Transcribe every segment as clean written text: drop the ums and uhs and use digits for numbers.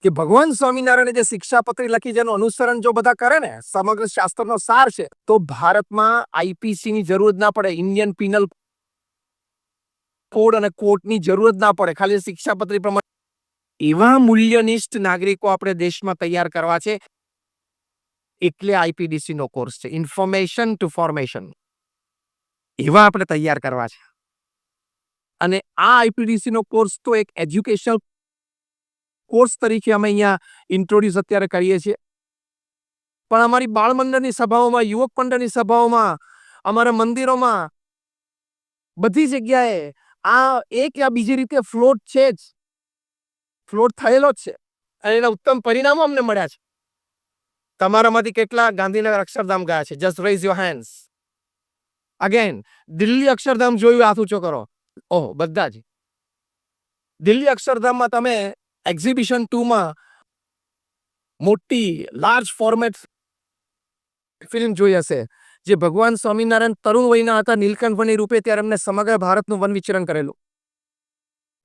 કે ભગવાન સ્વામિનારાયણે જે શિક્ષાપત્રી લખી જેનું અનુસરણ જો બધા કરે ને સમગ્ર શાસ્ત્રનો સાર છે તો ભારતમાં આઈપીસી ની જરૂર ના પડે, ઇન્ડિયન પિનલ કોડ અને કોર્ટની જરૂર જ ના પડે, ખાલી શિક્ષાપત્રી પ્રમાણે એવા મૂલ્યનિષ્ઠ નાગરિકો આપણે દેશમાં તૈયાર કરવા છે. એટલે આઈપીડીસી નો કોર્સ છે, ઇન્ફોર્મેશન ટુ ફોર્મેશન. એવા આપણે તૈયાર કરવા છે. અને આ આઈપીડીસી નો કોર્સ તો એક એજ્યુકેશનલ કોર્સ તરીકે અમે અહીંયા ઇન્ટ્રોડ્યુસ અત્યારે કરીએ છીએ. પણ અમારી બાળ મંડળની સભાઓમાં, યુવક મંડળની સભાઓમાં, અમારા મંદિરોમાં બધી જગ્યાએ આ એક યા બીજી રીતે ફ્લોટ છે જ, ફ્લોટ થયેલો જ છે અને એના ઉત્તમ પરિણામો અમને મળ્યા છે. તમારામાંથી કેટલા ગાંધીનગર અક્ષરધામ ગયા છે? Just rays your hands. Again, Delhi Akshardham જોયું, હાથ ઊંચો કરો. ઓહ, બધા જ. દિલ્હી અક્ષરધામમાં તમે એક્ઝિબિશન 2 માં મોટી લાર્જ ફોર્મેટ ફિલ્મ જોઈ હશે, જે ભગવાન સ્વામિનારાયણ તરુણ વયના હતા નીલકંઠ વની રૂપે, ત્યારે એમને સમગ્ર ભારતનું વન વિચરણ કરેલું.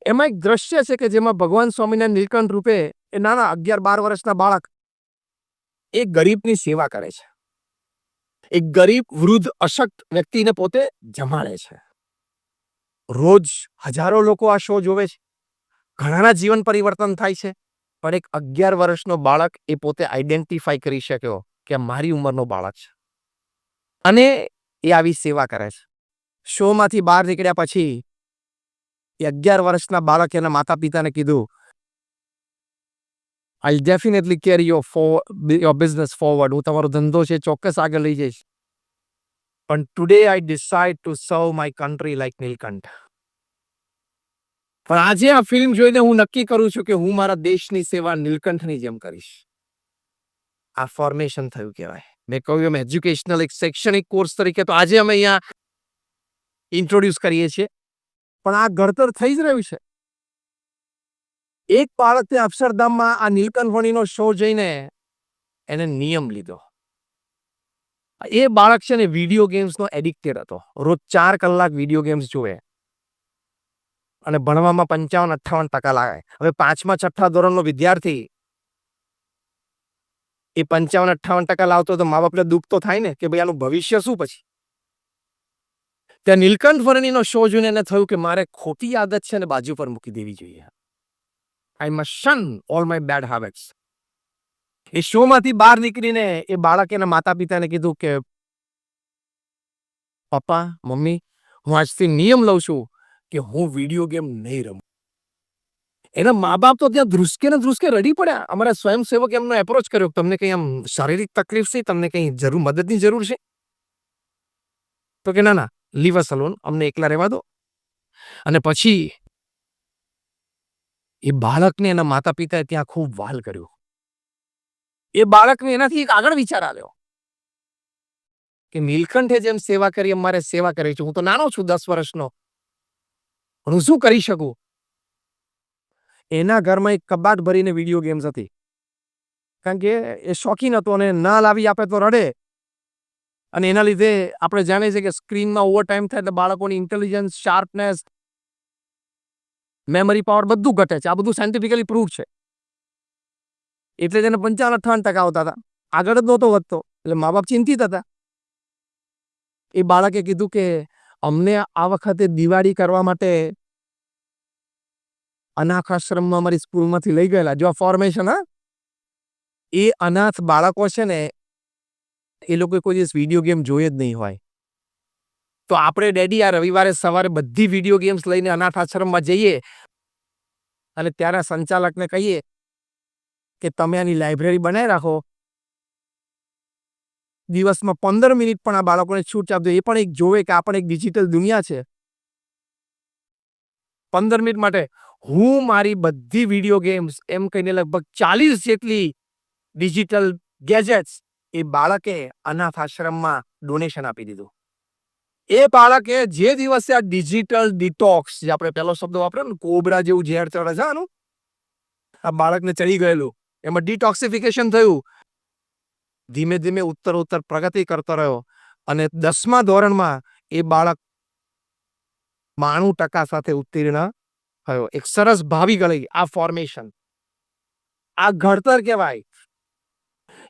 એમાં એક દ્રશ્ય છે કે જેમાં ભગવાન સ્વામિનારાયણ નીલકંઠ રૂપે એ નાના 11-12 વર્ષના બાળક એક ગરીબની સેવા કરે છે. એક ગરીબ વૃદ્ધ અશક્ત વ્યક્તિને પોતે જમાડે છે. રોજ હજારો લોકો આ શો જોવે છે, ઘણાના જીવન પરિવર્તન થાય છે. પણ એક 11 વર્ષનો બાળક એ પોતે આઈડેન્ટિફાઈ કરી શક્યો કે મારી ઉંમરનો બાળક છે અને એ આવી સેવા કરે છે. શો માંથી બહાર નીકળ્યા પછી એ 11 વર્ષના બાળકે એના માતા પિતાને કીધું, I'll definitely carry your business forward. હું તમારો ધંધો છે ચોક્કસ આગળ લઈ જઈશ. પણ today I decide to serve my country like Nilkanth. પણ આજે આ ફિલ્મ જોઈને હું નક્કી કરું છું કે હું મારા દેશની સેવા નીલકંઠની જેમ કરીશ. આ ફોર્મેશન થયું કહેવાય. મેં કહ્યું એમ એજ્યુકેશનલ એક શૈક્ષણિક કોર્સ તરીકે તો આજે અમે અહીંયા ઇન્ટ્રોડ્યુસ કરીએ છીએ, પણ આ ઘડતર થઈ જ રહ્યું છે. એક બાળકે અક્ષરધામમાં આ નીલકંઠ વણીનો શો જોઈને એને નિયમ લીધો. એ બાળક છે ને વિડીયો ગેમ્સનો એડિક્ટેડ હતો. રોજ 4 કલાક વિડીયો ગેમ્સ જોવે અને ભણવામાં 55-58% લાવે. હવે 5મા-6ઠ્ઠા ધોરણનો વિદ્યાર્થી એ 55-58% લાવતો તો મા બાપને દુઃખ તો થાય ને કે ભાઈ આનું ભવિષ્ય શું પછી. ત્યાં નીલકંઠ વર્ણીનો શો જોઈને એને થયું કે મારે ખોટી આદત છે ને બાજુ પર મૂકી દેવી જોઈએ. I must shun all my bad habits. એ શો માંથી બહાર નીકળીને એ બાળકે એના માતા પિતાને કીધું કે પપ્પા, મમ્મી, હું આજથી નિયમ લઉં છું કે હું વિડીયો ગેમ નહીં રમું. એના મા બાપ તો ત્યાં ધ્રુસકે ને ધ્રુસકે રડી પડ્યા. અમારા સ્વયંસેવક એમનો એપ્રોચ કર્યો, તમને કઈ આમ શારીરિક તકલીફ છે, તમને કઈ મદદની જરૂર છે? તો કે ના ના, લીવ અસ અલોન, અમને એકલા રહેવા દો. અને પછી એ બાળકને એના માતા પિતાએ ત્યાં ખૂબ વહાલ કર્યું. એ બાળકને એનાથી એક આગળ વિચાર આવ્યો કે નીલકંઠે જેમ સેવા કરી એમ મારે સેવા કરવી છે. હું તો નાનો છું, 10 વર્ષનો, હું શું કરી શકું? એના ઘરમાં એક કબાટ ભરીને વિડીયો ગેમ્સ હતી, કારણ કે એ શોખીન હતો અને ના લાવી આપે તો રડે. અને એના લીધે આપણે જાણીએ છીએ કે સ્ક્રીનમાં ઓવર ટાઈમ થાય એટલે બાળકોની ઇન્ટેલિજન્સ, શાર્પનેસ, મેમરી પાવર બધું ઘટે છે. આ બધું સાયન્ટિફિકલી પ્રૂવ છે. એટલે તેને 55-58% આવતા હતા, આગળ જ નહોતો વધતો. એટલે મા બાપ ચિંતિત હતા. એ બાળકે કીધું કે અમને આ વખતે દિવાળી કરવા માટે અનાથ આશ્રમમાં અમારી સ્કૂલમાંથી લઈ ગયેલા. જો ફોર્મેશન, હા, એ અનાથ બાળકો છે ને એ લોકો કોઈ દિવસ વિડીયો ગેમ જોઈ જ નહીં હોય. તો આપણે ડેડી આ રવિવારે સવારે બધી વિડીયો ગેમ્સ લઈને અનાથ આશ્રમમાં જઈએ અને ત્યાંના સંચાલકને કહીએ કે તમે આની લાઇબ્રેરી બનાવી રાખો, દિવસમાં 15 મિનિટ પણ આ બાળકોને છૂટ આપજો, એ પણ એક જોવે કે આ પણ એક ડિજિટલ દુનિયા છે. 15 મિનિટ માટે હું મારી બધી વિડીયો ગેમ્સ, એમ કહીને લગભગ 40 જેટલી ડિજિટલ ગેજેટ્સ એ બાળકે અનાથ આશ્રમમાં ડોનેશન આપી દીધું. એ બાળકે જે દિવસે આ ડિજિટલ ડિટોક્સ, જે આપણે પહેલો શબ્દ વાપર્યો ને, કોબરા જેવું ઝેર ચડે છે આનું, આ બાળકને ચડી ગયેલું, એમાં ડિટોક્સિફિકેશન થયું. ધીમે ધીમે ઉત્તરોત્તર પ્રગતિ કરતો રહ્યો અને 10મા ધોરણમાં એ બાળક 92% સાથે ઉત્તીર્ણ થયો. એક સરસ ભાવિ ગળી આ ફોર્મેશન. આ ઘડતર કહેવાય.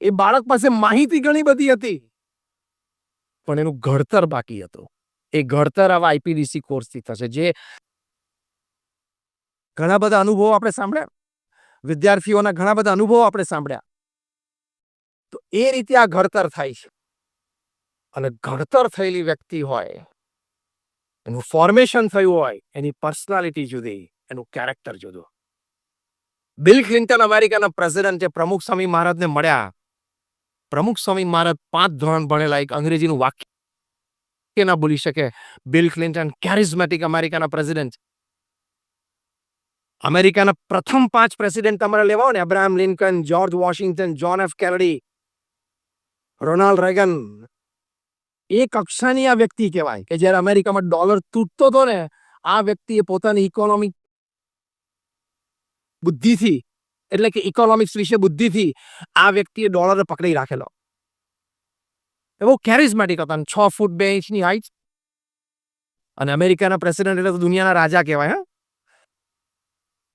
એ બાળક પાસે માહિતી ઘણી બધી હતી, પણ એનું ઘડતર બાકી હતું. એ ઘડતર આવા આઈપીડીસી કોર્સથી થશે. જે ઘણા બધા અનુભવો આપણે સાંભળ્યા, વિદ્યાર્થીઓના ઘણા બધા અનુભવો આપણે સાંભળ્યા. તો એ રીતે આ ઘડતર થાય છે. અને ઘડતર થયેલી વ્યક્તિ હોય, એનું ફોર્મેશન થયું હોય, એની પર્સનાલિટી જુદી, એનું કેરેક્ટર જુદું. બિલ ક્લિન્ટન અમેરિકાના પ્રેસિડેન્ટ પ્રમુખ સ્વામી મહારાજને મળ્યા. પ્રમુખ સ્વામી મહારાજ 5 ધોરણ ભણેલા, એક અંગ્રેજીનું વાક્ય ના બોલી શકે. બિલ ક્લિન્ટન કેરિઝમેટિક અમેરિકાના પ્રેસિડેન્ટ. અમેરિકાના પ્રથમ 5 પ્રેસિડેન્ટ તમારે લેવા હોય ને, Abraham Lincoln, George Washington, John F Kennedy, Ronald Reagan, એ કક્ષાની આ વ્યક્તિ કહેવાય કે જ્યારે અમેરિકામાં ડોલર તૂટતો હતો ને, આ વ્યક્તિએ પોતાની ઇકોનોમિક બુદ્ધિથી, એટલે કે ઇકોનોમિક્સ વિશે બુદ્ધિથી આ વ્યક્તિએ ડોલર પકડી રાખેલો. એ બહુ કેરિઝમેટિક હતા. 6 ફૂટ 2 ઇંચની હાઈટ. અને અમેરિકાના પ્રેસિડેન્ટ એટલે તો દુનિયાના રાજા કહેવાય. હા,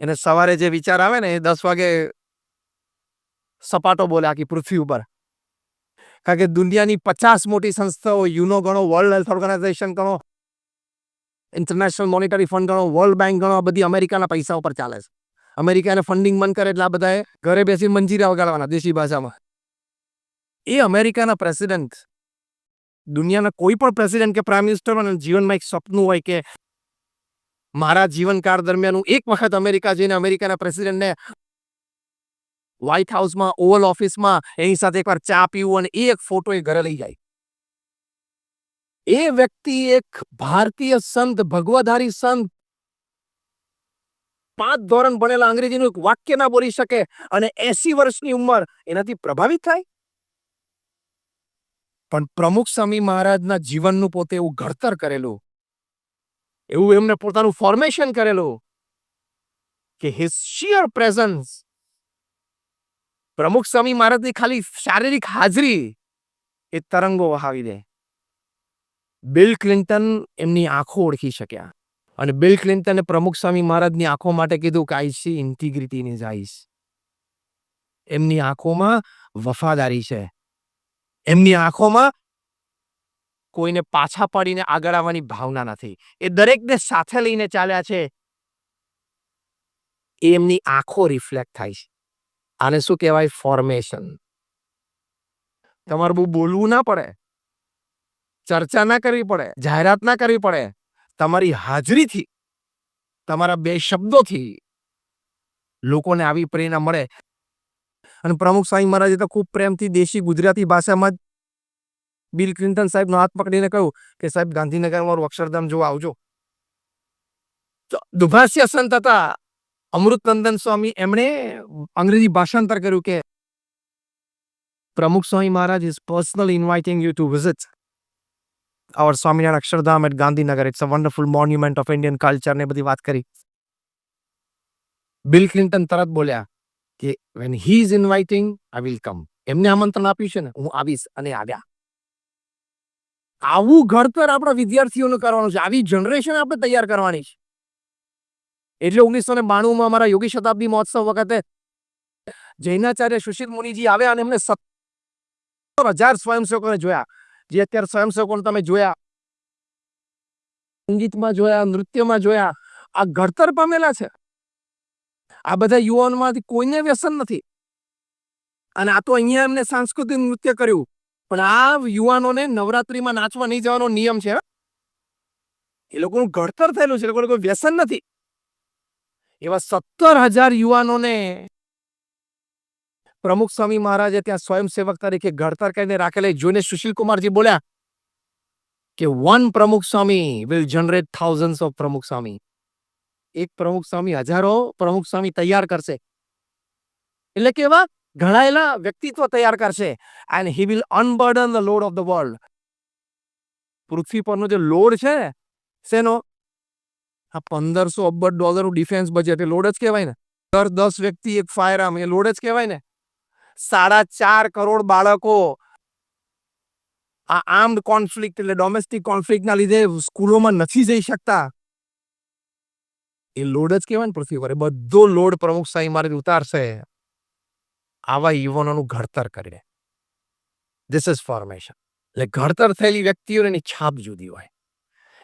એને સવારે જે વિચાર આવે ને, એ 10 વાગે સપાટો બોલે આખી પૃથ્વી ઉપર. કારણ કે દુનિયાની 50 મોટી સંસ્થાઓ, યુનો ગણો, વર્લ્ડ હેલ્થ ઓર્ગેનાઇઝેશન ગણો, ઇન્ટરનેશનલ મોનિટરી ફંડ ગણો, વર્લ્ડ બેંક ગણો, આ બધી અમેરિકાના પૈસા ઉપર ચાલે છે. અમેરિકાને ફંડિંગ બંધ કરે એટલે આ બધાએ ઘરે બેસી મંજીરા વગાડવાના દેશી ભાષામાં. એ અમેરિકાના પ્રેસિડેન્ટ, દુનિયાના કોઈ પણ પ્રેસિડેન્ટ કે પ્રાઇમ મિનિસ્ટરનું જીવનમાં એક સપનું હોય કે મારા જીવનકાળ દરમિયાન હું એક વખત અમેરિકા જઈને અમેરિકાના પ્રેસિડેન્ટને વ્હાઇટ હાઉસમાં, ઓવલ ઓફિસમાં એની સાથે એકવાર ચા પીવું અને એક ફોટો એ ઘરે લઈ જાય. એ વ્યક્તિ એક ભારતીય સંત, ભગવાધારી સંત, 5 ધોરણ ભણેલા, અંગ્રેજીનું એક વાક્ય ના બોલી શકે અને 80 વર્ષની ઉંમર, એનાથી પ્રભાવિત થાય. પણ પ્રમુખ સ્વામી મહારાજના જીવનનું પોતે એવું ઘડતર કરેલું, એવું એમને પોતાનું ફોર્મેશન કરેલું કે હિઝ શિયર પ્રેઝન્સ, પ્રમુખ સ્વામી મહારાજની ખાલી શારીરિક હાજરી એ તરંગો વહાવી દે. બિલ ક્લિન્ટન એમની આંખો ઓળખી શક્યા. અને બિલ ક્લિન્ટને પ્રમુખ સ્વામી મહારાજની આંખો માટે કીધું કે I see integrity in his eyes. એમની આંખોમાં વફાદારી છે. એમની આંખોમાં કોઈને પાછા પાડીને આગળ આવવાની ભાવના નથી. એ દરેકને સાથે લઈને ચાલ્યા છે. એ એમની આંખો રિફ્લેક્ટ થાય છે. આને શું કહેવાય? ફોર્મેશન. તમારે બહુ બોલવું ના પડે, ચર્ચા ના કરવી પડે, જાહેરાત ના કરવી પડે. તમારી હાજરીથી, તમારા 2 શબ્દોથી લોકોને આવી પ્રેરણા મળે. અને પ્રમુખ સ્વામી મહારાજે તો ખૂબ પ્રેમથી દેશી ગુજરાતી ભાષામાં બિલ ક્લિન્ટન સાહેબનો હાથ પકડીને કહ્યું કે સાહેબ, ગાંધીનગરમાં મારું અક્ષરધામ જોવા આવજો. તો દુભાષ્ય સંત હતા અમૃતનંદન સ્વામી, એમણે અંગ્રેજી ભાષાંતર કર્યું કે પ્રમુખ સ્વામી મહારાજ is personally inviting you to visit our Swaminarayan Akshardham at Gandhinagar. It's a wonderful monument of Indian culture ને બધી વાત કરી. બિલ ક્લિન્ટન તરત બોલ્યા કે when he is inviting, I will come. એમને આમંત્રણ આપ્યું છે ને, હું આવીશ. અને આવ્યા. આવું ઘડતર આપણા વિદ્યાર્થીઓનું કરવાનું છે. આવી જનરેશન આપણે તૈયાર કરવાની છે. એટલે 1992માં અમારા યોગી શતાબ્દી મહોત્સવ વખતે જૈનાચાર્ય સુશીલ મુનિજી આવ્યા અને એમને 17,000 સ્વયંસેવકોને જોયા. જે અત્યારે સ્વયંસેવકોને તમે જોયા, સંગીતમાં જોયા, નૃત્યમાં જોયા, આ ઘડતર પામેલા છે. આ બધા યુવાનોમાંથી કોઈને વ્યસન નથી. અને આ તો અહીંયા એમને સાંસ્કૃતિક નૃત્ય કર્યું. પણ આ યુવાનોને નવરાત્રીમાં નાચવા નહીં જવાનો નિયમ છે. એ લોકોનું ઘડતર થયેલું છે. એ લોકોને કોઈ વ્યસન નથી. એવા 17,000 યુવાનોને પ્રમુખ સ્વામી મહારાજે ત્યાં સ્વયંસેવક તરીકે ઘડતર કરીને રાખેલા. જોઈને સુશીલ કુમારજી બોલ્યા કે one પ્રમુખ સ્વામી will generate thousands of પ્રમુખ સ્વામી. એક પ્રમુખ સ્વામી હજારો પ્રમુખ સ્વામી તૈયાર કરશે. એટલે કે એવા ઘડાયેલા વ્યક્તિત્વ તૈયાર કરશે. and he will unburden the load of the world. પૃથ્વી પરનો જે લોડ છે શેનો? આ $1,500 અબજ ડિફેન્સ બજેટ એ લોડ જ કહેવાય ને. દર 10 વ્યક્તિ એક ફાયર આર્મ, એ લોડ જ કહેવાય ને. 4.5 કરોડ બાળકો આ આર્મ્ડ કોન્ફ્લિક્ટ એટલે ડોમેસ્ટિક કોન્ફ્લિક્ટના લીધે સ્કૂલોમાં નથી જઈ શકતા. એ લોડ જ કહેવાય ને પૃથ્વી પર. એ બધો લોડ પ્રમુખ સ્વામી મહારાજ ઉતારશે. આવા યુવાનોનું ઘડતર કરીને. This is formation. એટલે ઘડતર થયેલી વ્યક્તિઓની છાપ જુદી હોય,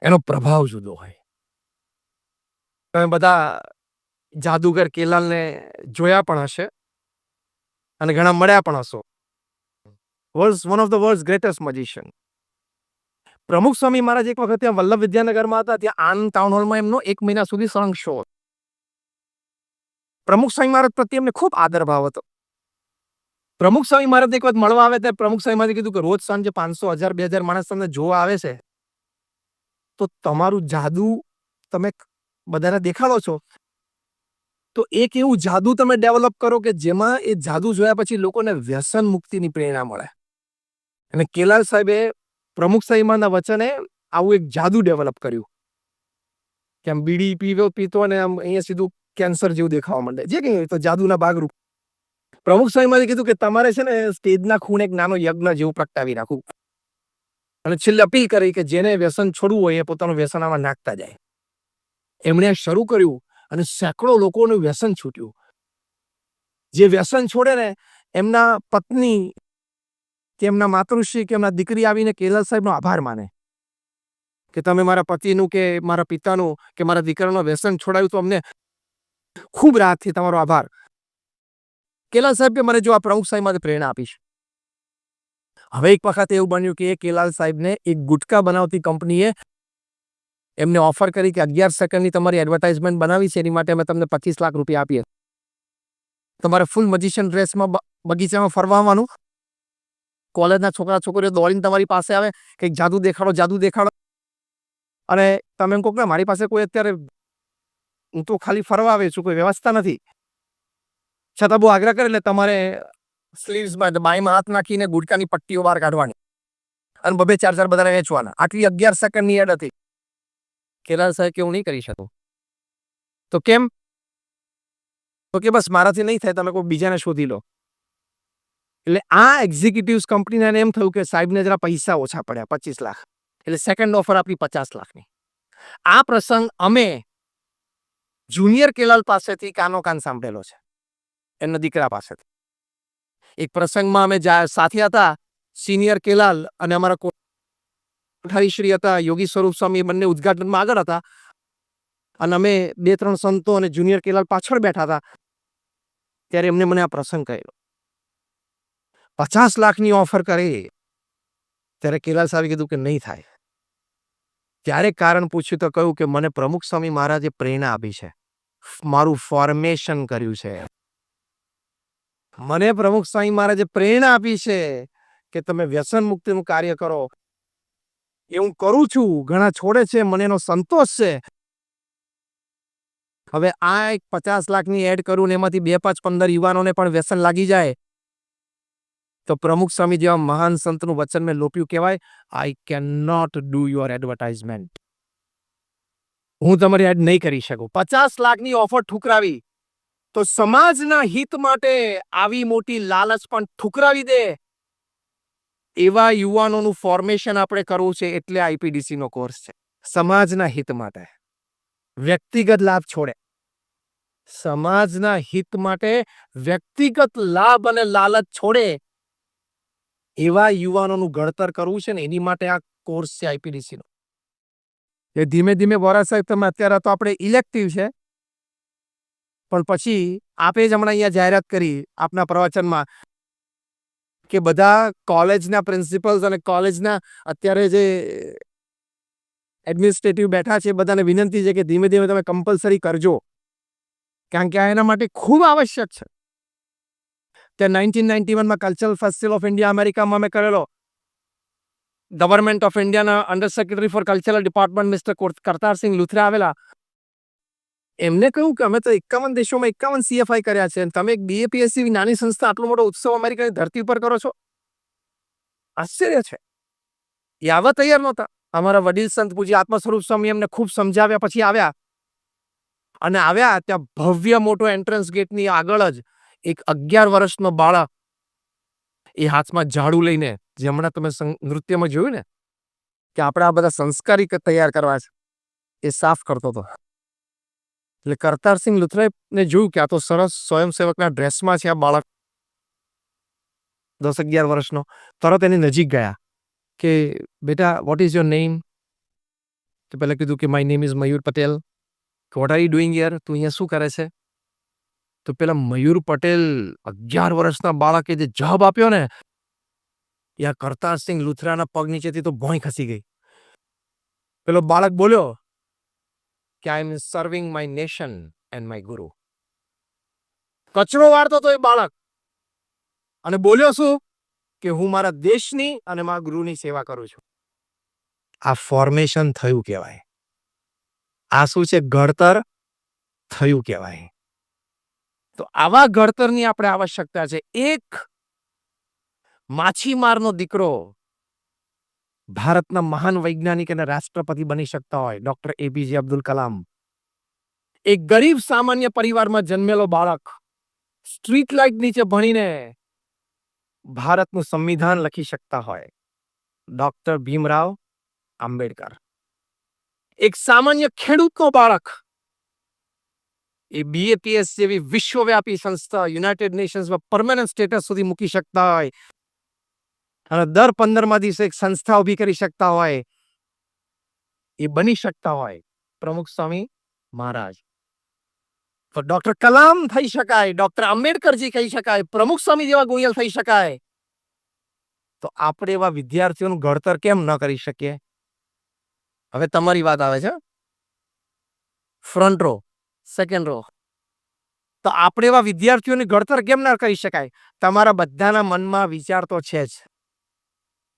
એનો પ્રભાવ જુદો હોય. તમે બધા જાદુગર કેલાલને જોયા પણ હશે અને ઘણા મળ્યા પણ હશો. One of the world's greatest magician. Pramukh Swami મહારાજ એક વખત ત્યાં વલ્લભ વિદ્યાનગરમાં હતા. ત્યાં આનંદ ટાઉન હોલમાં એમનો 1 મહિના સુધી સળંગ શો હતો. પ્રમુખ સ્વામી મહારાજ પ્રત્યે એમને ખૂબ આદર ભાવ હતો. પ્રમુખ સ્વામી મહારાજ એક વખત મળવા આવે ત્યારે પ્રમુખ સ્વામી મહારાજે કીધું કે રોજ સાંજે 500, 1000, 2000 માણસ તમને જોવા આવે છે, તો તમારું જાદુ તમે બધાને દેખાડો છો, તો એક એવું જાદુ તમે ડેવલપ કરો કે જેમાં એ જાદુ જોયા પછી લોકોને વ્યસન મુક્તિની પ્રેરણા મળે. અને કેલાલ સાહેબે પ્રમુખ સ્વામી મહારાજના વચને આવું એક જાદુ ડેવલપ કર્યું કે આમ બીડી પીતો અને આમ અહીંયા સીધું કેન્સર જેવું દેખાવા માંડે. જે કંઈ તો જાદુના ભાગરૂપ પ્રમુખ સ્વામી મહારાજે કીધું કે તમારે છે ને સ્ટેજના ખૂણે એક નાનો યજ્ઞ જેવું પ્રગટાવી રાખવું અને છેલ્લે અપીલ કરી કે જેને વ્યસન છોડવું હોય એ પોતાનું વ્યસન આમાં નાખતા જાય. એમણે શરૂ કર્યું અને સેંકડો લોકોનું વ્યસન છૂટ્યું. જે વ્યસન છોડે ને એમના પત્ની કે એમના માતૃશ્રી કે એમના દીકરી આવીને કેલાલ સાહેબનો આભાર માને કે તમે મારા પતિનું કે મારા પિતાનું કે મારા દીકરાનું વ્યસન છોડાયું, તો અમને ખૂબ રાહતથી તમારો આભાર. કેલાલ સાહેબ કે મને જો આ પ્રમુખ સાહેબ માટે પ્રેરણા આપીશ. હવે એક વખત એવું બન્યું કે એ કેલાલ સાહેબને એક ગુટકા બનાવતી કંપનીએ એમને ઓફર કરી કે 11 સેકન્ડની તમારી એડવર્ટાઇઝમેન્ટ બનાવી છે, એની માટે અમે તમને 25 લાખ રૂપિયા આપીએ. તમારે ફૂલ મજીશિયન ડ્રેસમાં બગીચામાં ફરવાનું, કોલેજના છોકરા છોકરીઓ દોડીને તમારી પાસે આવે કે જાદુ દેખાડો, અને તમે એમ કહો કે મારી પાસે કોઈ અત્યારે, હું તો ખાલી ફરવા આવે છું, કોઈ વ્યવસ્થા નથી, છતાં બહુ આગ્રહ કરે એટલે તમારે સ્લીવ્સમાં બાયમાં હાથ નાખીને ગુટકાની પટ્ટીઓ બહાર કાઢવાની અને 2-4 બધાને વેચવાના. આટલી 11 સેકન્ડની એડ હતી. કેલાલ સાહેબ કે હું નહીં કરી શકું. તો કેમ? તો કે બસ મારાથી નહીં થાય, તમે કોઈ બીજાને શોધી લો. એટલે આ એક્ઝિક્યુટિવ્સ કંપનીને એમ થયું કે સાહેબને જરા પૈસા ઓછા પડ્યા, 25 લાખ, એટલે સેકન્ડ ઓફર આપી 50 લાખની. આ પ્રસંગ અમે જુનિયર કેલાલ પાસેથી કાનો કાન સાંભળેલો છે, એમના દીકરા પાસેથી. એક પ્રસંગમાં અમે સાથે હતા, સિનિયર કેલાલ અને અમારા કોઠારીશ્રી હતા યોગી સ્વરૂપ સ્વામી, બંને ઉદ્ઘાટનમાં આગળ હતા અને અમે 2-3 સંતો અને જુનિયર કેલાલ પાછળ બેઠા હતા. ત્યારે એમને મને આ પ્રસંગ કહેલો. 50 લાખની ઓફર કરી ત્યારે કેલાલ સાહેબે કીધું કે નહીં થાય. ત્યારે કારણ પૂછ્યું તો કહ્યું કે મને પ્રમુખ સ્વામી મહારાજે પ્રેરણા આપી છે, મારું ફોર્મેશન કર્યું છે. મને પ્રમુખ સ્વામી મહારાજે પ્રેરણા આપી છે કે તમે વ્યસન મુક્તિનું કાર્ય કરો. એ હું કરું છું, ઘણા છોડે છે, મને એનો સંતોષ છે. હવે આ એક 50 લાખની એડ કરું ને એમાંથી 2, 5, 15 યુવાનોને પણ વ્યસન લાગી જાય તો પ્રમુખ સ્વામી જેવા મહાન સંતનું વચન મેં લોપ્યું કહેવાય, I can not do your advertisement. હું તમારી એડ નહીં કરી શકું. 50 લાખની ઓફર ઠુકરાવી તો સમાજના હિત માટે આવી મોટી લાલચ પણ ઠુકરાવી દે એવા યુવાનોનું ફોર્મેશન આપણે કરવું છે. એટલે આઈપીડીસી નો કોર્સ છે. સમાજના હિત માટે, વ્યક્તિગત લાભ છોડે, સમાજના હિત માટે વ્યક્તિગત લાભ અને લાલચ છોડે એવા યુવાનોનું ઘડતર કરવું છે ને, એની માટે આ કોર્સ છે આઈપીડીસી નો. એ ધીમે ધીમે વોરા સાહેબ, તમે અત્યારે તો આપણે ઇલેક્ટિવ છે, પણ પછી આપે જ હમણાં અહીંયા જાહેરાત કરી આપના પ્રવચનમાં કે બધા કોલેજના પ્રિન્સિપલ્સ અને કોલેજના અત્યારે જે એડમિનિસ્ટ્રેટિવ બેઠા છે બધાને વિનંતી છે કે ધીમે ધીમે તમે કમ્પલસરી કરજો, કારણ કે આ એના માટે ખૂબ આવશ્યક છે. ત્યાં 1991માં કલ્ચરલ ફેસ્ટિવલ ઓફ ઇન્ડિયા અમેરિકામાં અમે કરેલો. ગવર્મેન્ટ ઓફ ઇન્ડિયાના under secretary for cultural department mister Kartar Singh Luthra આવેલા. એમને કહ્યું કે અમે તો 51 દેશોમાં 51 CFI કર્યા છે, તમે એક BAPSC નાની સંસ્થા આટલો મોટો ઉત્સવ અમેરિકાની ધરતી પર કરો છો, આશ્ચર્ય છે. એ આવવા તૈયાર નહોતા. અમારા વડીલ સંત પૂજ્ય આત્મા સ્વરૂપ સ્વામી એમને ખૂબ સમજાવ્યા પછી આવ્યા, અને આવ્યા ત્યાં ભવ્ય મોટો એન્ટ્રન્સ ગેટની આગળ જ એક 11 વર્ષનો બાળક એ હાથમાં ઝાડુ લઈને, જે હમણાં તમે નૃત્યમાં જોયું ને કે આપણે આ બધા સંસ્કારી તૈયાર કરવા છે, એ સાફ કરતો હતો. એટલે કરતારસિંહ લુથરાને જોયું કે આ તો સરસ સ્વયંસેવકના ડ્રેસમાં છે આ બાળક, 10-11 વર્ષનો, તરત એની નજીક ગયા કે બેટા વોટ ઇઝ યોર નેમ? તો પહેલા કીધું કે my name is Mayur Patel. What are you doing here? તું અહીંયા શું કરે છે? તો પેલા મયુર પટેલ 11 વર્ષના બાળકે જે જવાબ આપ્યો ને, યા કરતારસિંહ લુથરાના પગ નીચેથી તો ભોંય ખસી ગઈ. પેલો બાળક બોલ્યો કે I am serving my nation and my guru. કચરો વાળતો તો એ બાળક અને બોલ્યો શું કે હું મારા દેશની અને મારા ગુરુની સેવા કરું છું. આ ફોર્મેશન થયું કહેવાય. આ શું છે? ઘડતર થયું કહેવાય. તો આવા ઘડતરની આપણે આવશ્યકતા છે. એક માછીમારનો દીકરો ભારતના મહાન વૈજ્ઞાનિક અને રાષ્ટ્રપતિ બની શકતા હોય, ડોક્ટર એપીજે અબ્દુલ કલામ. એક ગરીબ સામાન્ય પરિવારમાં જન્મેલો બાળક સ્ટ્રીટ લાઇટ નીચે ભણીને ભારતનું સંવિધાન લખી શકતા હોય, ડોક્ટર ભીમરાવ આંબેડકર. એક સામાન્ય ખેડૂતનો બાળક એ BAPS જેવી વિશ્વવ્યાપી સંસ્થા યુનાઇટેડ નેશન્સમાં પરમેનન્ટ સ્ટેટસ સુધી મૂકી શકતા હોય અને દર 15મા દિવસે એક સંસ્થા ઊભી કરી શકતા હોય, એ બની શકતા હોય પ્રમુખ સ્વામી મહારાજ. તો ડોક્ટર કલામ થઈ શકાય, ડોક્ટર આંબેડકરજી કહી શકાય, પ્રમુખ સ્વામી જેવા ગોયલ થઈ શકાય. તો આપણે એવા વિદ્યાર્થીઓનું ઘડતર કેમ ન કરી શકીએ? હવે તમારી વાત આવે છે. Front row, second row. તો આપણે એવા વિદ્યાર્થીઓને ઘડતર કેમ ના કરી શકાય? તમારા બધાના મનમાં વિચાર તો છે જ.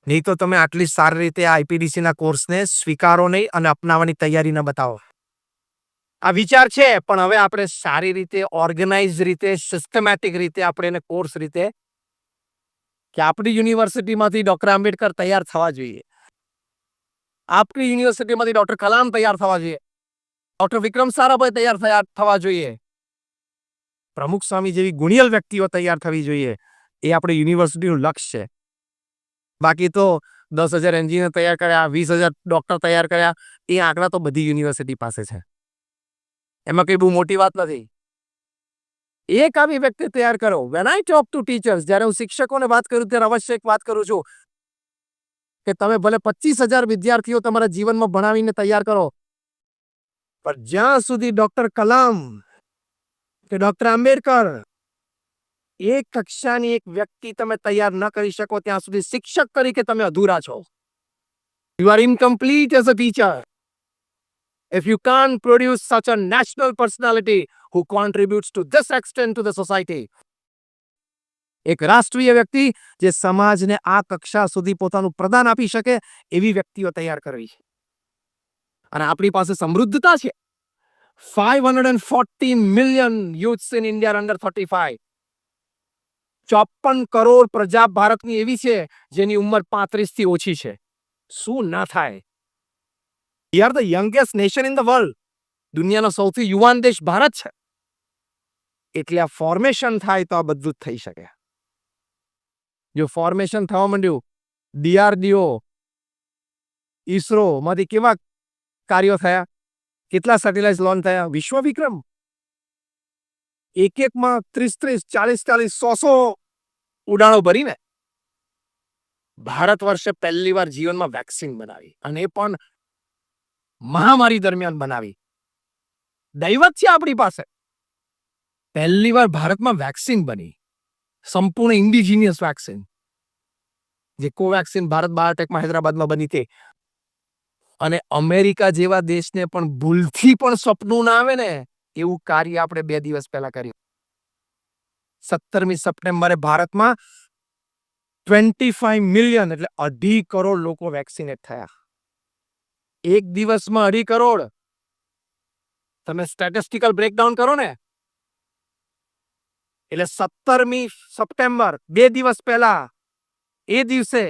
નહીં તો તમે આટલી સારી રીતે આઈપીડીસીના કોર્સને સ્વીકારો નહીં અને અપનાવવાની તૈયારી ન બતાવો. આ વિચાર છે, પણ હવે આપણે સારી રીતે ઓર્ગેનાઇઝ રીતે સિસ્ટમેટિક રીતે આપણે એને કોર્સ રીતે કે આપણી યુનિવર્સિટીમાંથી ડોક્ટર આંબેડકર તૈયાર થવા જોઈએ, આપણી યુનિવર્સિટીમાંથી ડોક્ટર કલામ તૈયાર થવા જોઈએ, ડોક્ટર વિક્રમ સારાભાઈ તૈયાર થવા જોઈએ, પ્રમુખ સ્વામી જેવી ગુણિયલ વ્યક્તિઓ તૈયાર થવી જોઈએ. એ આપણી યુનિવર્સિટીનું લક્ષ્ય છે. બાકી તો 10,000 એન્જિનિયર તૈયાર કર્યા, 20,000 ડોક્ટર તૈયાર કર્યા, એ આંકડા તો બધી યુનિવર્સિટી પાસે છે. એમાં કઈ બહુ મોટી વાત નથી. એક આવી વ્યક્તિ તૈયાર કરો. When I talk to teachers, જ્યારે હું શિક્ષકોને વાત કરું ત્યારે અવશ્ય એક વાત કરું છું કે તમે ભલે 25,000 વિદ્યાર્થીઓ તમારા જીવનમાં ભણાવીને તૈયાર કરો, પણ જ્યાં સુધી ડોક્ટર કલામ કે ડોક્ટર આંબેડકર એક કક્ષાની એક વ્યક્તિ તમે તૈયાર ન કરી શકો ત્યાં સુધી શિક્ષક તરીકે તમે અધૂરા છો. You are incomplete as a teacher if you can't produce such a national personality who contributes to this extent to the society. એક રાષ્ટ્રીય વ્યક્તિ જે સમાજને આ કક્ષા સુધી પોતાનું પ્રદાન આપી શકે એવી વ્યક્તિઓ તૈયાર કરવી. અને આપણી પાસે સમૃદ્ધતા છે. 540 million youths in India are under 35. 54 crore પ્રજા ભારતની એવી છે જેની ઉંમર 35 થી ઓછી છે. શું ના થાય? We are the youngest nation in the world. દુનિયાનો સૌથી યુવાન દેશ ભારત છે. એટલે આ ફોર્મેશન થાય તો આ બધું જ થઈ શકે. જો ફોર્મેશન થવા માંડ્યું, DRDO, ISRO માંથી કેવા કાર્યો થયા, કેટલા સેટેલાઇટ લોન્ચ થયા, વિશ્વ વિક્રમ એકમાં 30, 40, 100 ઉડાણો ભરીને ભારત વર્ષે પહેલી વાર જીવનમાં વેક્સિન બનાવી, અને એ પણ મહામારી દરમિયાન બનાવી. દૈવત છે આપણી પાસે. પહેલી વાર ભારતમાં વેક્સિન બની, સંપૂર્ણ ઇન્ડિજિનિયસ વેક્સિન, જે કોવેક્સિન ભારત બાયોટેકમાં હૈદરાબાદમાં બની તે. અને અમેરિકા જેવા દેશને પણ ભૂલથી પણ સપનું ના આવે ને એવું કાર્ય આપણે 2 દિવસ પહેલા કર્યું. 17મી સપ્ટેમ્બરે ભારતમાં 25 મિલિયન એટલે 2.5 કરોડ લોકો વેક્સિનેટ થયા. એક દિવસમાં 2.5 કરોડ. તમે સ્ટેટિસ્ટિકલ બ્રેકડાઉન કરો ને, એટલે 17મી સપ્ટેમ્બર 2 દિવસ પહેલા એ દિવસે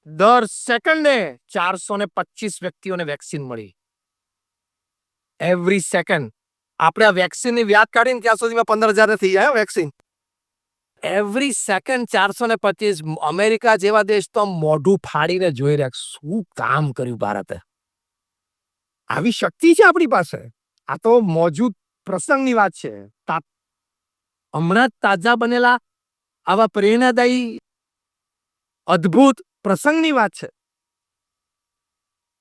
દર સેકન્ડે 425 વ્યક્તિઓને વેક્સિન મળી. Every second. આપણે આ વેક્સિનની વ્યાજ કાઢીને ત્યાં સુધીમાં 15,000 થઈ જાય વેક્સિન. Every second 425. અમેરિકા જેવા દેશ તો મોઢું ફાડીને જોઈ રહ્યા શું કામ કર્યું ભારતે. આવી શક્તિ છે આપણી પાસે. આ તો મોજૂદ પ્રસંગની વાત છે. હમણાં તાજા બનેલા આવા પ્રેરણાદાયી અદ્ભુત પ્રસંગની વાત છે,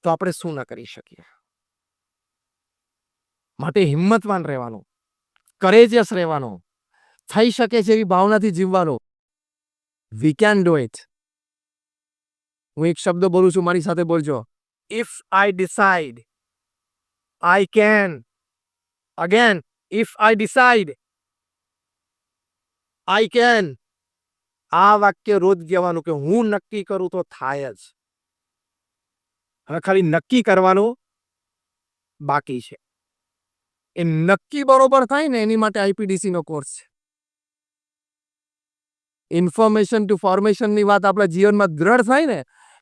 તો આપણે શું ન કરી શકીએ? માટે હિંમતવાન રહેવાનું, કરેજિયસ રહેવાનું, થઈ શકે છે એવી ભાવનાથી જીવવાનું. We can do it. હું એક શબ્દ બોલું છું, મારી સાથે બોલજો. If I decide, I can. Again, if I decide, I can. આ વાક્ય રોજ કહેવાનું કે હું નક્કી કરું તો થાય જ. હવે ખાલી નક્કી કરવાનું બાકી છે. એ નક્કી બરોબર થાય ને એની માટે આઈપીડીસી નો કોર્સ છે. ઇન્ફોર્મેશન ટુ ફોર્મેશનની વાત આપણા જીવનમાં દ્રઢ થાય ને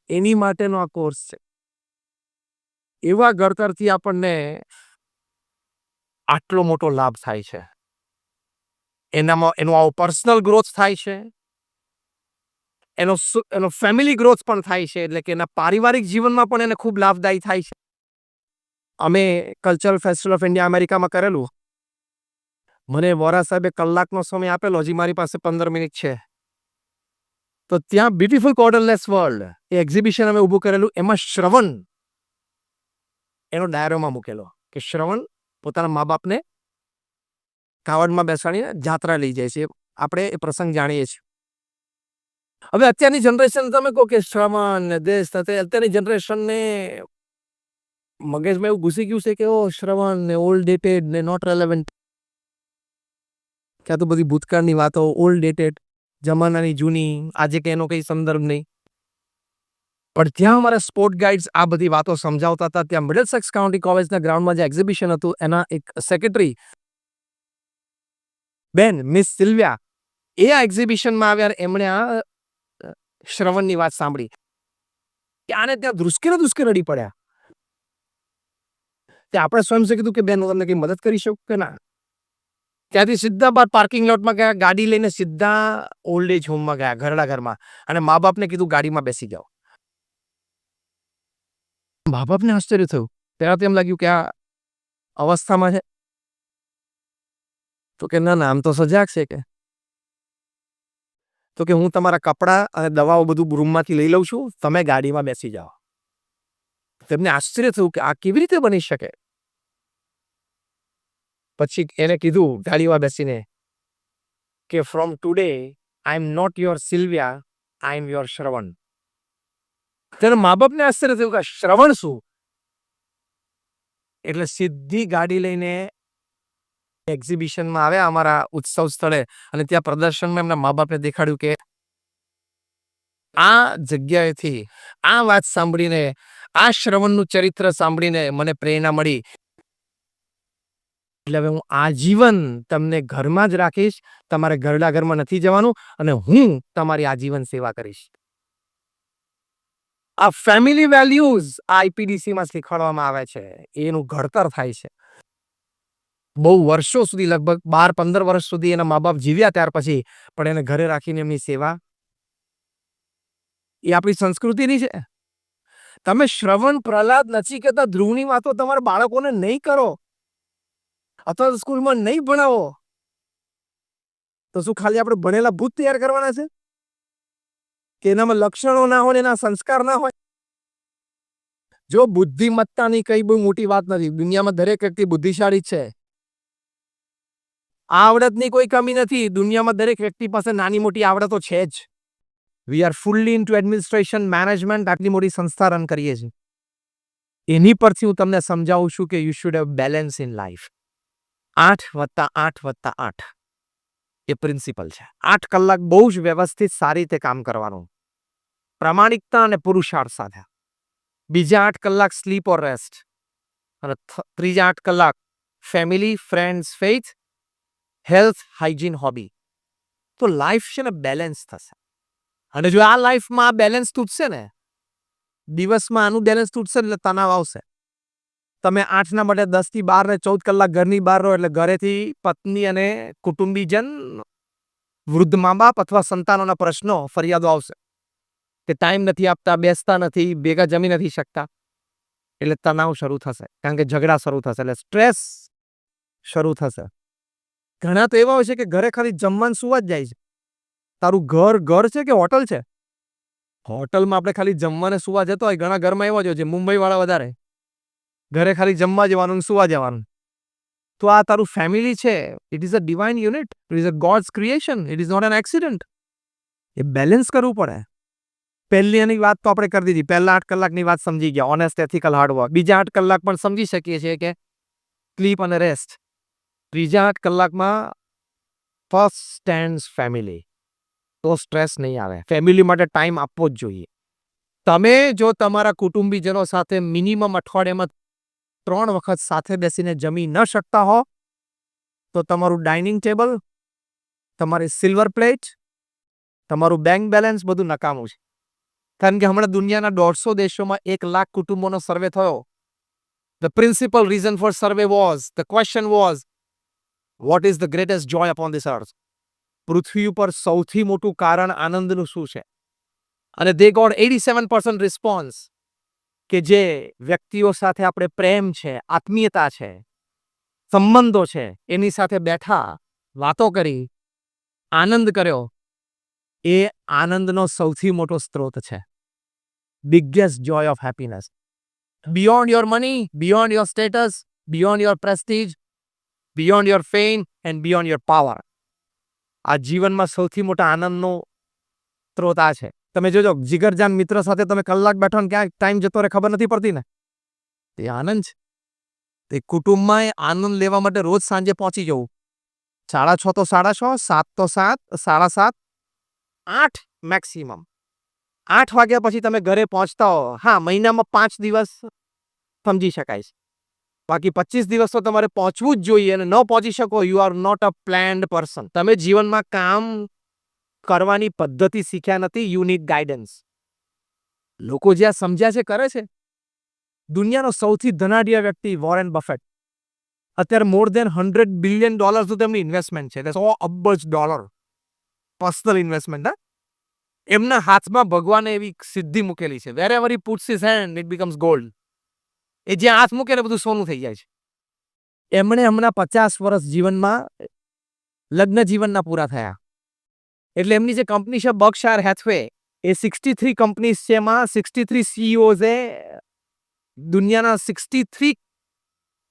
એની માટેનો આ કોર્સ છે. એવા ઘડતરથી આપણને આટલો મોટો લાભ થાય છે. એનો આવો પર્સનલ ગ્રોથ થાય છે, એનો ફેમિલી ગ્રોથ પણ થાય છે, એટલે કે એના પારિવારિક જીવનમાં પણ એને ખૂબ લાભદાયી થાય છે. અમે કલ્ચરલ ફેસ્ટિવલ ઓફ ઇન્ડિયા અમેરિકામાં કરેલું. મને વોરા સાહેબે કલાકનો સમય આપેલો, હજી મારી પાસે 15 મિનિટ છે. તો ત્યાં બ્યુટીફુલ કોર્ડરલેસ વર્લ્ડ એ એક્ઝિબિશન અમે ઊભું કરેલું. એમાં શ્રવણ એનો ડાયરોમાં મૂકેલો કે શ્રવણ પોતાના મા બાપને કાવડમાં બેસાડીને જાત્રા લઈ જાય છે. આપણે એ પ્રસંગ જાણીએ છીએ. હવે અત્યારની જનરેશન તમે કહો કે શ્રવણ ને દેશ, અત્યારની જનરેશનને મગજમાં એવું ઘૂસી ગયું છે કે ઓ શ્રવણ ને ઓલ્ડ ડેટેડ ને નોટ રેલેવન્ટ. ક્યાં તો બધી ભૂતકાળની વાતો, ઓલ્ડ ડેટેડ, જમાનાની જૂની, આજે કે એનો કઈ સંદર્ભ નહીં. પણ ત્યાં અમારા સ્પોર્ટ ગાઈડ્સ આ બધી વાતો સમજાવતા હતા. ત્યાં મિડલસેક્સ કાઉન્ટી કોલેજના ગ્રાઉન્ડમાં જે એક્ઝિબિશન હતું એના એક સેક્રેટરી બેન મિસ સિલ્વિયા એ આ એક્ઝિબિશનમાં આવ્યા. એમણે આ શ્રવણની વાત સાંભળી કે આને ત્યાં ધ્રુસકે રડી પડ્યા. ત્યાં આપણે સ્વયં કીધું કે બેન હું તમને કઈ મદદ કરી શકું કે ના. ત્યાંથી સીધા બાર પાર્કિંગ લોટમાં ગયા, ગાડી લઈને સીધા ઓલ્ડ એજ હોમમાં ગયા, ઘરડા ઘરમાં, અને મા બાપને કીધું ગાડીમાં બેસી જાઓ. મા બાપને આશ્ચર્ય થયું. પહેલા તો એમ લાગ્યું કે આ અવસ્થામાં છે, તો કે ના ના આમ તો સજાગ છે. કે તો કે હું તમારા કપડાં અને દવાઓ બધું રૂમમાંથી લઈ લઉં છું, તમે ગાડીમાં બેસી જાઓ. તેમને આશ્ચર્ય થયું કે આ કેવી રીતે બની શકે. પછી એને કીધું ગાડીમાં બેસીને કે from today I am not your Sylvia, I am your Shravan. ત્યારે મા બાપને આશ્ચર્ય થયું કે શ્રવણ શું. એટલે સીધી ગાડી લઈને એક્ઝિબિશનમાં આવ્યા અમારા ઉત્સવ સ્થળે, અને ત્યાં પ્રદર્શનમાં એમના મા બાપને દેખાડ્યું કે આ જગ્યાએથી આ વાત સાંભળીને, આ શ્રવણનું ચરિત્ર સાંભળીને મને પ્રેરણા મળી. એટલે હવે હું આજીવન તમને ઘરમાં જ રાખીશ, તમારે ઘરડા ઘરમાં નથી જવાનું, અને હું તમારી આજીવન સેવા કરીશ. આ ફેમિલી વેલ્યુઝ આઈપીડીસીમાં શીખવાડવામાં આવે છે, એનું ઘડતર થાય છે. બહુ વર્ષો સુધી, લગભગ 12-15 વર્ષ સુધી એના મા બાપ જીવ્યા ત્યાર પછી, પણ એને ઘરે રાખીને એમની સેવા, એ આપણી સંસ્કૃતિની છે. તમે શ્રવણ, પ્રહલાદ, નચિકેતા, ધ્રુવની વાતો તમારા બાળકોને નહીં કરો અથવા સ્કૂલમાં નહીં ભણાવો તો શું ખાલી આપણે ભણેલા ભૂત તૈયાર કરવાના છે કે એનામાં લક્ષણો ના હોય, એના સંસ્કાર ના હોય? જો બુદ્ધિમત્તાની કઈ બહુ મોટી વાત નથી. દુનિયામાં દરેક વ્યક્તિ બુદ્ધિશાળી છે. આવડતની કોઈ કમી નથી. દુનિયામાં દરેક વ્યક્તિ પાસે નાની મોટી આવડતો છે જ. We are fully into administration, management, આટલી મોટી સંસ્થા રન કરીએ છીએ. એની પરથી હું તમને સમજાવું છું કે you should have balance in life. 8+8+8 A principal છે. 8 કલાક બહુ જ વ્યવસ્થિત સારી રીતે કામ કરવાનું, પ્રામાણિકતા અને પુરુષાર્થ સાથે. બીજા 8 કલાક સ્લીપ ઓર રેસ્ટ, અને ત્રીજા 8 કલાક family, friends, faith, health, hygiene, hobby. તો લાઈફ છે ને બેલેન્સ થશે. અને જો આ લાઈફમાં આ બેલેન્સ તૂટશે ને, દિવસમાં આનું બેલેન્સ તૂટશે એટલે તણાવ આવશે. તમે 8ના માટે 10 થી 12 ને 14 કલાક ઘરની બહાર રહો એટલે ઘરેથી પત્ની અને કુટુંબીજન, વૃદ્ધ મા બાપ અથવા સંતાનોના પ્રશ્નો, ફરિયાદો આવશે કે ટાઈમ નથી આપતા, બેસતા નથી, ભેગા જમી નથી શકતા. એટલે તણાવ શરૂ થશે, કારણ કે ઝઘડા શરૂ થશે, એટલે સ્ટ્રેસ શરૂ થશે. ઘણા તો એવા હોય છે કે ઘરે ખાલી જમવાનું સુવા જ જાય છે, તારું ઘર છે કે હોટલ છે? હોટલમાં આપણે ખાલી જમવાને સુવા જતો હોય, ઘણા ઘરમાં એવા જ હોય છે, મુંબઈવાળા વધારે. ઘરે ખાલી જમવા જવાનું ને સુવા જવાનું. તો આ તારું ફેમિલી છે. It is a divine unit. It is a god's creation. It is not an accident. એ બેલેન્સ કરવું પડે. પહેલી એની વાત તો આપણે કરી દીધી. પહેલા 8 કલાકની વાત સમજી ગયા. Honest, ethical, hard work. બીજા 8 કલાક પણ સમજી શકીએ છીએ કે સ્લીપ અને રેસ્ટ. ત્રીજા 8 કલાકમાં ફર્સ્ટ સ્ટેન્ડ્સ ફેમિલી. તો સ્ટ્રેસ નહીં આવે. ફેમિલી માટે ટાઈમ આપવો જ જોઈએ. તમે જો તમારા કુટુંબીજનો સાથે મિનિમમ અઠવાડિયામાં 3 વખત સાથે બેસીને જમી ન શકતા હો, તો તમારું ડાઇનિંગ ટેબલ, તમારી સિલ્વર પ્લેટ, તમારું બેંક બેલેન્સ બધું નકામું છે. કારણ કે હમણાં દુનિયાના 150 દેશોમાં 1 લાખ કુટુંબોનો સર્વે થયો. The principal reason for survey was, the question was, what is the greatest joy upon this earth? પૃથ્વી ઉપર સૌથી મોટું કારણ આનંદનું શું છે? અને they got 87% રિસ્પોન્સ કે જે વ્યક્તિઓ સાથે આપણે પ્રેમ છે, આત્મીયતા છે, સંબંધો છે, એની સાથે બેઠા, વાતો કરી, આનંદ કર્યો, એ આનંદનો સૌથી મોટો સ્ત્રોત છે. Biggest joy of happiness. Beyond your money, beyond your status, beyond your prestige, beyond your fame and beyond your power. આ જીવનમાં સૌથી મોટા આનંદનો સ્ત્રોત આ છે. તમે જોજો, જીગરજાન મિત્ર સાથે તમે કલાક બેઠો ને ક્યાં ટાઈમ જતો રહે ખબર નથી પડતી ને. એ આનંદ છે. તે કુટુંબમાં આનંદ લેવા માટે રોજ સાંજે પહોંચી જવું. 6:30 તો 6:30, 7 તો 7, 7:30, 8 મેક્સિમમ. 8 વાગ્યા પછી તમે ઘરે પહોંચતા હો, હા, મહિનામાં 5 દિવસ સમજી શકાય છે. બાકી 25 દિવસ તો તમારે પહોંચવું જ જોઈએ. અને ન પહોંચી શકો, you are not a planned person. તમે જીવનમાં કામ કરવાની પદ્ધતિ શીખ્યા નથી. You need guidance. લોકો જ્યાં સમજ્યા છે કરે છે. દુનિયાનો સૌથી ધનાઢ્ય વ્યક્તિ વોરેન બફેટ, અત્યારે મોર દેન $100 બિલિયન તેમની ઇન્વેસ્ટમેન્ટ છે. $100 અબજ પર્સનલ ઇન્વેસ્ટમેન્ટ. એમના હાથમાં ભગવાને એવી સિદ્ધિ મૂકેલી છે. Wherever he puts his hand, it becomes gold. એ જ્યાં હાથ મૂકે ને બધું સોનું થઈ જાય છે. એમણે હમણાં 50 વર્ષ જીવનમાં લગ્ન જીવનના પૂરા થયા. એટલે એમની જે કંપની છે બર્કશાયર હેથવે, એ 63 કંપનીઝ છે. એમાં 63 CEOs એ દુનિયાના 63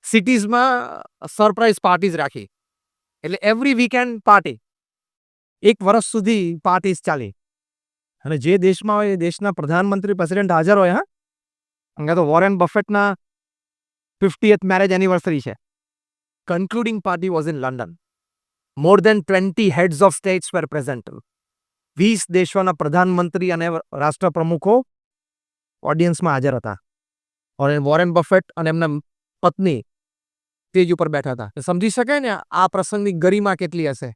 સિટીઝમાં સરપ્રાઈઝ પાર્ટીઝ રાખી. એટલે એવરી વીકેન્ડ પાર્ટી. 1 વર્ષ સુધી પાર્ટીઝ ચાલી. અને જે દેશમાં હોય એ દેશના પ્રધાનમંત્રી, પ્રેસિડેન્ટ હાજર હોય. હા, અંગે તો વોરેન બફેટના 50th મેરેજ એનિવર્સરી છે. Concluding party was in London. More than 20 heads of states were present. 20 દેશોના પ્રધાનમંત્રી અને રાષ્ટ્રપ્રમુખો ઓડિયન્સમાં હાજર હતા. અને વોરેન બફેટ અને એમના પત્ની સ્ટેજ ઉપર બેઠા હતા. સમજી શકાય ને આ પ્રસંગની ગરિમા કેટલી હશે,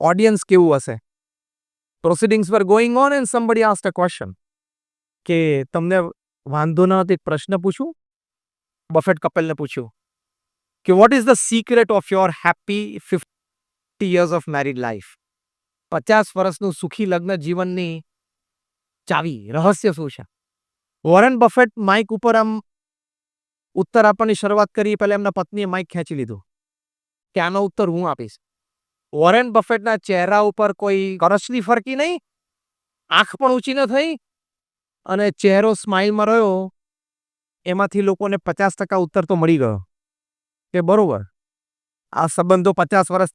ઓડિયન્સ કેવું હશે. Proceedings were going on and somebody asked a question કે તમને વાંધો ન હતો એક પ્રશ્ન પૂછું. બફેટ કપલને પૂછ્યું કે what is the secret of your happy 50 years of married life? 50 વર્ષનું સુખી લગ્ન જીવનની ચાવી, રહસ્ય શું છે? વોરેન બફેટ માઇક ઉપર આમ ઉત્તર આપવાની શરૂઆત કરી, પહેલા એમના પત્નીએ માઇક ખેંચી લીધું કે આનો ઉત્તર હું આપીશ. વોરેન બફેટના ચહેરા ઉપર કોઈ કરચલી ફરકી નહીં, આંખ પણ ઊંચી ન થઈ, અને ચહેરો સ્માઇલમાં રહ્યો. એમાંથી લોકોને 50% ઉત્તર તો મળી ગયો કે બરોબર, આ સંબંધો 50 વર્ષ